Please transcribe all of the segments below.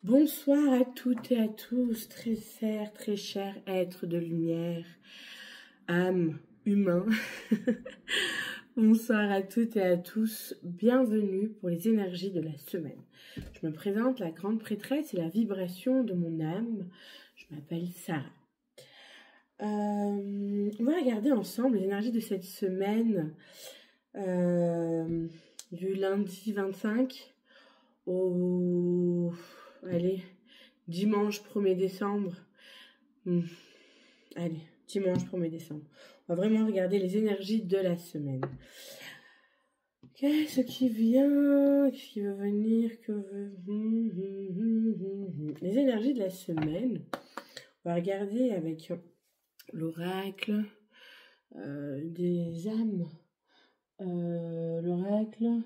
Bonsoir à toutes et à tous, très chers êtres de lumière, âmes, humains. Bonsoir à toutes et à tous, bienvenue pour les énergies de la semaine. Je me présente, la grande prêtresse et la vibration de mon âme. Je m'appelle Sarah. On va regarder ensemble les énergies de cette semaine du lundi 25 au... Allez, dimanche 1er décembre. Allez, dimanche 1er décembre. On va vraiment regarder les énergies de la semaine. Qu'est-ce qui vient? Qu'est-ce qui veut venir? Que veut... Les énergies de la semaine. On va regarder avec l'oracle des âmes. L'oracle,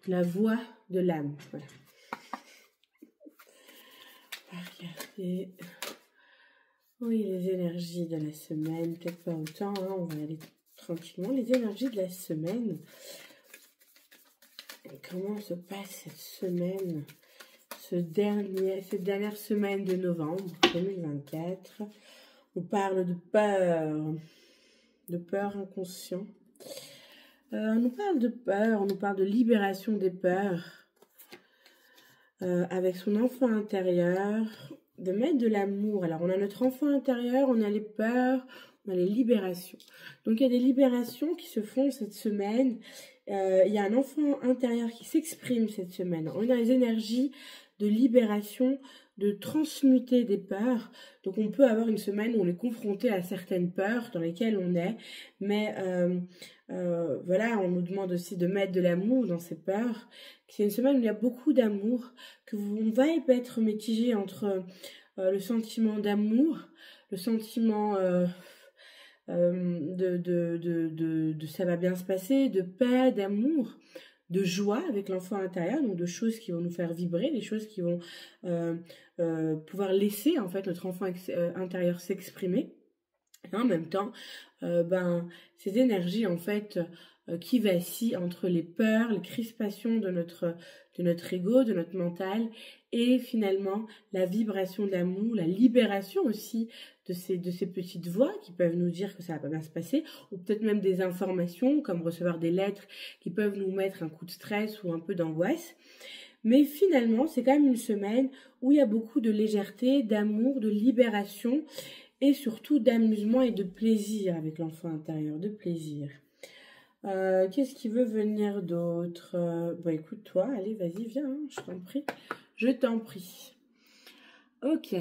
la voix de l'âme. Voilà. On va regarder. Oui, les énergies de la semaine. Peut-être pas autant, hein, on va aller tranquillement. Les énergies de la semaine. Comment se passe cette semaine, cette dernière semaine de novembre 2024. On parle de peur inconscient. On nous parle de peur, on nous parle de libération des peurs avec son enfant intérieur, de mettre de l'amour. Alors on a notre enfant intérieur, on a les peurs, on a les libérations. Donc il y a des libérations qui se font cette semaine. Il y a un enfant intérieur qui s'exprime cette semaine. On a les énergies de libération, de transmuter des peurs. Donc on peut avoir une semaine où on est confronté à certaines peurs dans lesquelles on est. Mais voilà, on nous demande aussi de mettre de l'amour dans ces peurs. C'est une semaine où il y a beaucoup d'amour, on va être mitigé entre le sentiment d'amour, le sentiment de ça va bien se passer, de paix, d'amour, de joie avec l'enfant intérieur, donc de choses qui vont nous faire vibrer, des choses qui vont pouvoir laisser en fait notre enfant intérieur s'exprimer. Et en même temps, ces énergies en fait qui vacillent entre les peurs, les crispations de notre ego, de notre mental, et finalement la vibration de l'amour, la libération aussi de ces petites voix qui peuvent nous dire que ça va pas bien se passer, ou peut-être même des informations comme recevoir des lettres qui peuvent nous mettre un coup de stress ou un peu d'angoisse. Mais finalement, c'est quand même une semaine où il y a beaucoup de légèreté, d'amour, de libération et surtout d'amusement et de plaisir avec l'enfant intérieur, de plaisir. Qu'est-ce qui veut venir d'autre? Bon, écoute, toi, allez, vas-y, viens, hein, je t'en prie. Je t'en prie. Ok.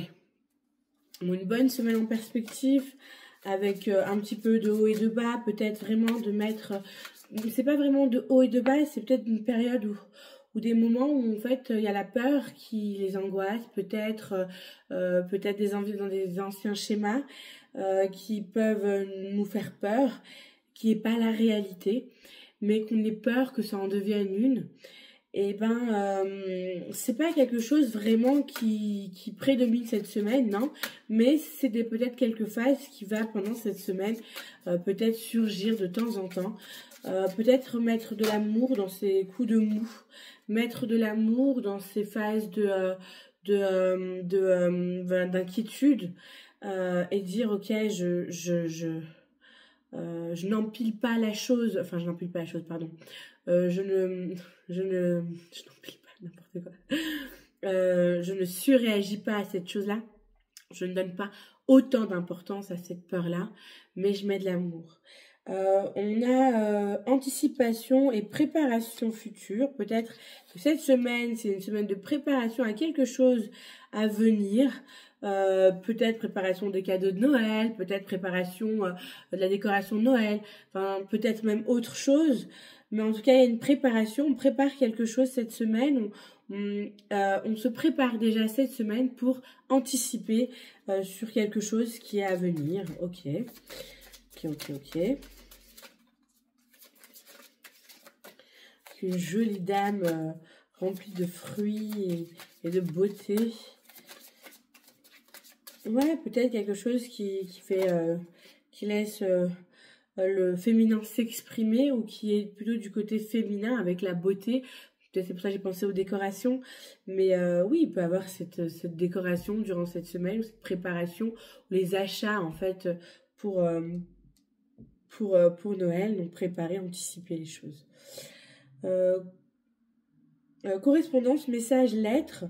Bon, une bonne semaine en perspective, avec un petit peu de haut et de bas, peut-être vraiment de mettre... c'est pas vraiment de haut et de bas, c'est peut-être une période où des moments où en fait il y a la peur qui les angoisse, peut-être des envies dans des anciens schémas qui peuvent nous faire peur, qui n'est pas la réalité, mais qu'on ait peur que ça en devienne une. Et c'est pas quelque chose vraiment qui prédomine cette semaine, non, mais c'est peut-être quelques phases qui va pendant cette semaine peut-être surgir de temps en temps, peut-être mettre de l'amour dans ces coups de mou, mettre de l'amour dans ces phases d'inquiétude et dire ok, je n'empile pas la chose, enfin je n'empile pas la chose, pardon. Je n'empile pas n'importe quoi. Je ne surréagis pas à cette chose-là. Je ne donne pas autant d'importance à cette peur-là, mais je mets de l'amour. On a anticipation et préparation future. Peut-être que cette semaine, c'est une semaine de préparation à quelque chose à venir. Peut-être préparation des cadeaux de Noël, peut-être préparation de la décoration de Noël, enfin peut-être même autre chose. Mais en tout cas, il y a une préparation, on prépare quelque chose cette semaine, on se prépare déjà cette semaine pour anticiper sur quelque chose qui est à venir. Ok. Une jolie dame remplie de fruits et de beauté. Ouais, peut-être quelque chose qui laisse le féminin s'exprimer ou qui est plutôt du côté féminin avec la beauté. Peut-être c'est pour ça que j'ai pensé aux décorations. Mais oui, il peut y avoir cette décoration durant cette semaine, ou cette préparation, ou les achats en fait pour, euh, pour Noël. Donc préparer, anticiper les choses. Euh, Correspondance, message, lettres.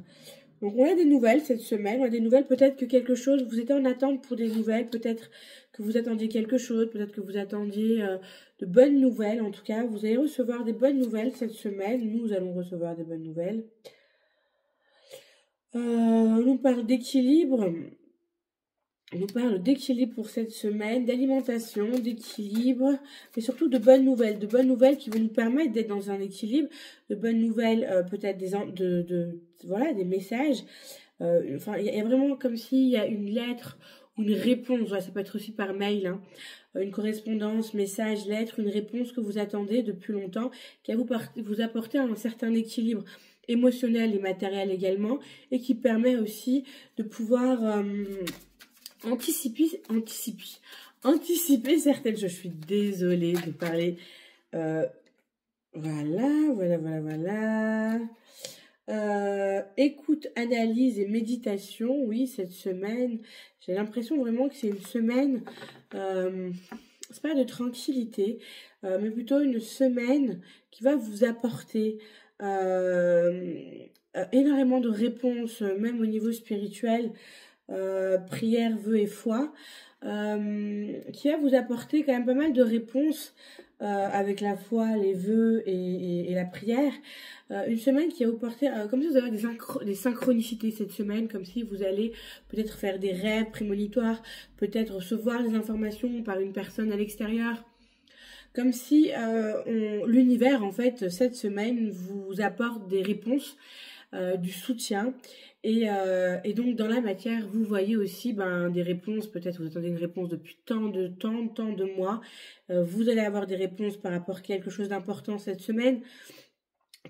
Donc on a des nouvelles cette semaine, on a des nouvelles, peut-être que quelque chose, vous étiez en attente pour des nouvelles, peut-être que vous attendiez quelque chose, peut-être que vous attendiez de bonnes nouvelles, en tout cas, vous allez recevoir des bonnes nouvelles cette semaine, nous allons recevoir des bonnes nouvelles. On nous parle d'équilibre, on nous parle d'équilibre pour cette semaine, d'alimentation, d'équilibre, mais surtout de bonnes nouvelles qui vont nous permettre d'être dans un équilibre, de bonnes nouvelles, peut-être voilà, des messages. Enfin, il y a vraiment comme s'il y a une lettre ou une réponse, ouais, ça peut être aussi par mail, hein, une correspondance, message, lettre, une réponse que vous attendez depuis longtemps, qui va vous apporter un certain équilibre émotionnel et matériel également, et qui permet aussi de pouvoir anticiper certaines choses. Je suis désolée de parler. Voilà. Écoute, analyse et méditation, oui, cette semaine, j'ai l'impression vraiment que c'est une semaine, c'est pas de tranquillité, mais plutôt une semaine qui va vous apporter énormément de réponses, même au niveau spirituel, prière, vœux et foi, qui va vous apporter quand même pas mal de réponses avec la foi, les vœux et la prière. Une semaine qui va vous porter, comme si vous avez des synchronicités cette semaine, comme si vous allez peut-être faire des rêves prémonitoires, peut-être recevoir des informations par une personne à l'extérieur. Comme si l'univers, en fait, cette semaine, vous apporte des réponses, du soutien. Et donc, dans la matière, vous voyez aussi des réponses. Peut-être vous attendez une réponse depuis tant de mois. Vous allez avoir des réponses par rapport à quelque chose d'important cette semaine,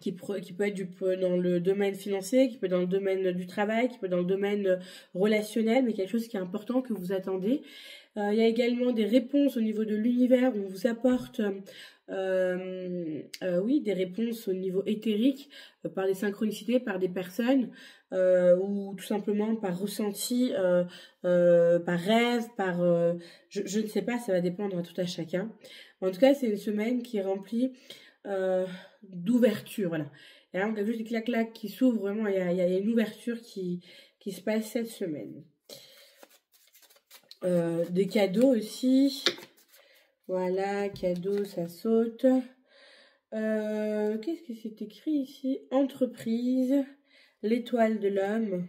qui peut être dans le domaine financier, qui peut être dans le domaine du travail, qui peut être dans le domaine relationnel, mais quelque chose qui est important que vous attendez. Il y a également des réponses au niveau de l'univers où on vous apporte oui, des réponses au niveau éthérique, par des synchronicités, par des personnes, ou tout simplement par ressenti, par rêve, je ne sais pas, ça va dépendre à tout à chacun. En tout cas, c'est une semaine qui est remplie d'ouverture, voilà. Il y a quelque chose qui clac qui s'ouvre, vraiment, il y a une ouverture qui se passe cette semaine. Des cadeaux aussi. Voilà, cadeaux, ça saute. Qu'est-ce que c'est écrit ici? Entreprise, l'étoile de l'homme.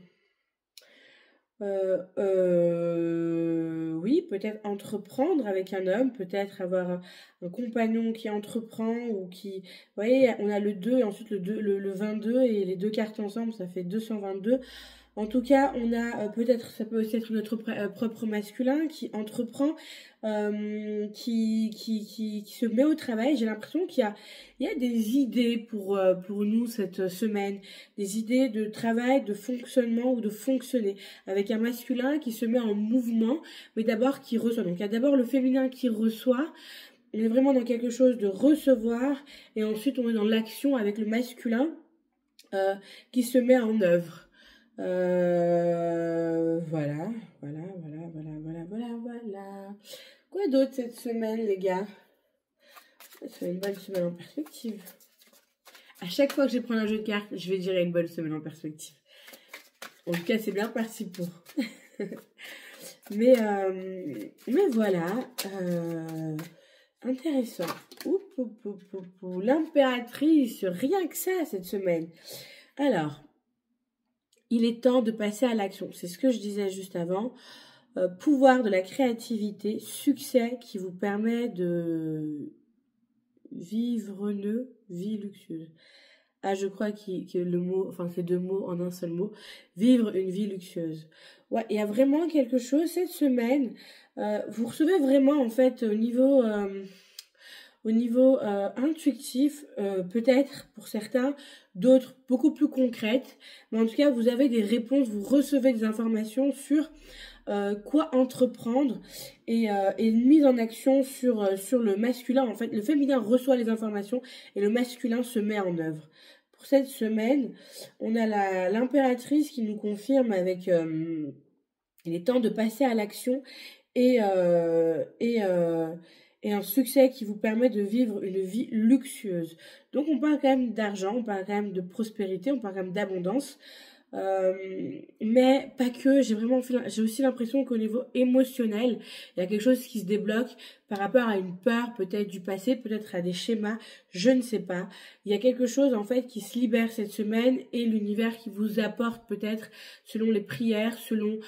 Oui, peut-être entreprendre avec un homme, peut-être avoir un compagnon qui entreprend ou qui... Vous voyez, on a le 2 et ensuite le 22 et les deux cartes ensemble, ça fait 222. En tout cas, on a peut-être, ça peut aussi être notre propre masculin qui entreprend, qui se met au travail. J'ai l'impression qu'il y a des idées pour nous cette semaine, des idées de travail, de fonctionnement ou de fonctionner, avec un masculin qui se met en mouvement, mais d'abord qui reçoit. Donc il y a d'abord le féminin qui reçoit. On est vraiment dans quelque chose de recevoir, et ensuite on est dans l'action avec le masculin qui se met en œuvre. Voilà. Quoi d'autre cette semaine, les gars? C'est une bonne semaine en perspective. À chaque fois que je prends un jeu de cartes, je vais dire une bonne semaine en perspective. En tout cas, c'est bien parti pour. mais voilà. Intéressant. L'impératrice, rien que ça cette semaine. Alors, il est temps de passer à l'action. C'est ce que je disais juste avant. Pouvoir de la créativité, succès qui vous permet de vivre une vie luxueuse. Ah, je crois que le mot, enfin ces deux mots en un seul mot, vivre une vie luxueuse. Ouais, il y a vraiment quelque chose cette semaine. Vous recevez vraiment en fait au niveau intuitif, peut-être pour certains, d'autres beaucoup plus concrètes. Mais en tout cas, vous avez des réponses, vous recevez des informations sur quoi entreprendre et une mise en action sur le masculin. En fait, le féminin reçoit les informations et le masculin se met en œuvre. pour cette semaine, on a l'impératrice qui nous confirme avec il est temps de passer à l'action et, et un succès qui vous permet de vivre une vie luxueuse. Donc on parle quand même d'argent, on parle quand même de prospérité, on parle quand même d'abondance. Mais pas que, j'ai aussi l'impression qu'au niveau émotionnel, il y a quelque chose qui se débloque par rapport à une peur peut-être du passé, peut-être à des schémas, je ne sais pas. Il y a quelque chose en fait qui se libère cette semaine et l'univers qui vous apporte peut-être selon les prières, selon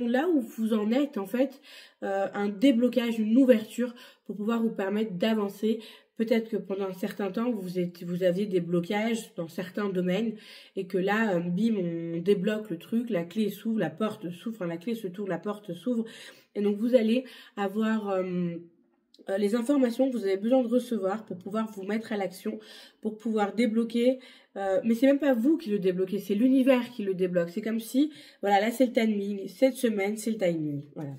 là où vous en êtes en fait, un déblocage, une ouverture pour pouvoir vous permettre d'avancer. Peut-être que pendant un certain temps, vous aviez des blocages dans certains domaines et que là, bim, on débloque le truc, la clé s'ouvre, la porte s'ouvre, enfin, la clé se tourne, la porte s'ouvre. Et donc, vous allez avoir les informations que vous avez besoin de recevoir pour pouvoir vous mettre à l'action, pour pouvoir débloquer. Mais c'est même pas vous qui le débloquez, c'est l'univers qui le débloque. C'est comme si, voilà, là, c'est le timing. Cette semaine, c'est le timing. Voilà.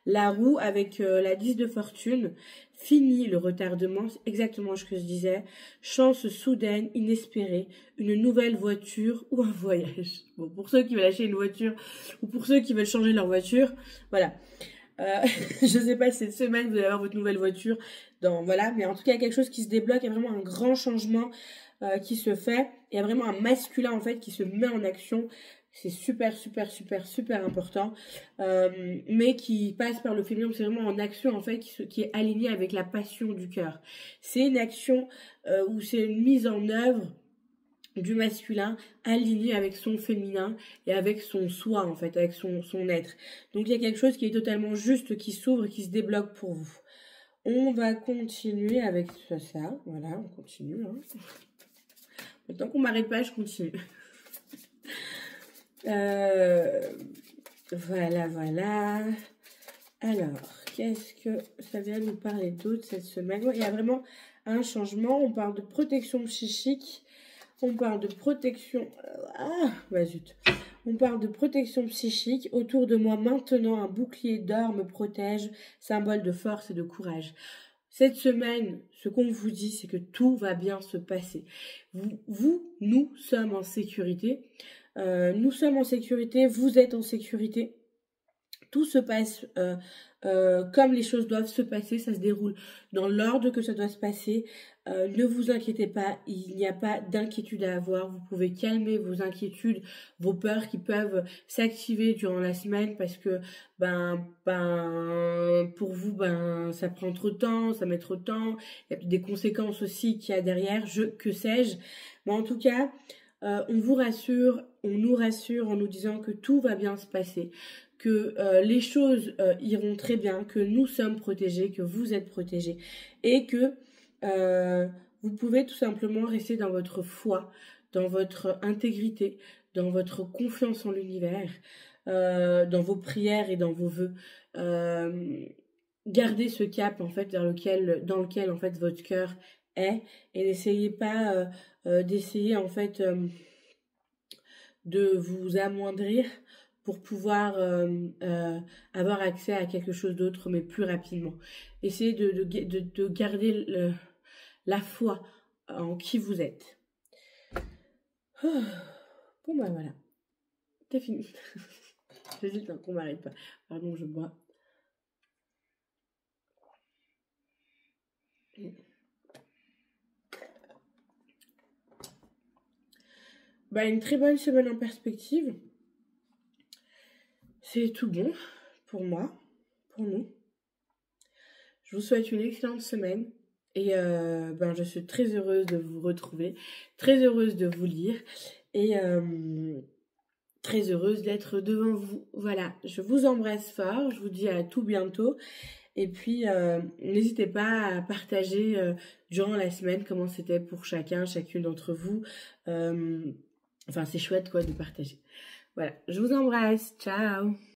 La roue avec la 10 de fortune, fini le retardement, c'est exactement ce que je disais, chance soudaine, inespérée, une nouvelle voiture ou un voyage. Bon, pour ceux qui veulent acheter une voiture ou pour ceux qui veulent changer leur voiture, voilà. Je sais pas si cette semaine vous allez avoir votre nouvelle voiture, voilà, mais en tout cas il y a quelque chose qui se débloque, il y a vraiment un grand changement qui se fait, il y a vraiment un masculin en fait qui se met en action. C'est super, super, super, super important, mais qui passe par le féminin, c'est vraiment en action en fait qui est alignée avec la passion du cœur. C'est une action où c'est une mise en œuvre du masculin aligné avec son féminin et avec son soi en fait, avec son être. Donc il y a quelque chose qui est totalement juste, qui s'ouvre et qui se débloque pour vous. On va continuer avec ça, voilà, on continue. Hein. Tant qu'on m'arrête pas, je continue. Voilà. Alors, qu'est-ce que ça vient nous parler d'autre cette semaine? Il y a vraiment un changement. On parle de protection psychique. On parle de protection... zut. On parle de protection psychique. Autour de moi, maintenant, un bouclier d'or me protège, symbole de force et de courage. Cette semaine, ce qu'on vous dit, c'est que tout va bien se passer. Nous sommes en sécurité. Nous sommes en sécurité, vous êtes en sécurité. Tout se passe comme les choses doivent se passer, ça se déroule dans l'ordre que ça doit se passer. Ne vous inquiétez pas, il n'y a pas d'inquiétude à avoir. Vous pouvez calmer vos inquiétudes, vos peurs qui peuvent s'activer durant la semaine parce que pour vous ça prend trop de temps, ça met trop de temps. Il y a des conséquences aussi qu'il y a derrière, que sais-je. Mais en tout cas, on vous rassure, on nous rassure en nous disant que tout va bien se passer, que les choses iront très bien, que nous sommes protégés, que vous êtes protégés et que vous pouvez tout simplement rester dans votre foi, dans votre intégrité, dans votre confiance en l'univers, dans vos prières et dans vos vœux. Gardez ce cap en fait dans lequel en fait votre cœur est et n'essayez pas d'essayer en fait de vous amoindrir pour pouvoir avoir accès à quelque chose d'autre mais plus rapidement. Essayez de garder la foi en qui vous êtes. Bon voilà, c'est fini. J'hésite qu'on m'arrête pas. Pardon, je bois. Une très bonne semaine en perspective. C'est tout bon pour moi, pour nous. Je vous souhaite une excellente semaine et je suis très heureuse de vous retrouver, très heureuse de vous lire et très heureuse d'être devant vous. Voilà, je vous embrasse fort, je vous dis à tout bientôt et puis n'hésitez pas à partager durant la semaine comment c'était pour chacune d'entre vous. C'est chouette quoi de partager. Voilà, je vous embrasse, ciao.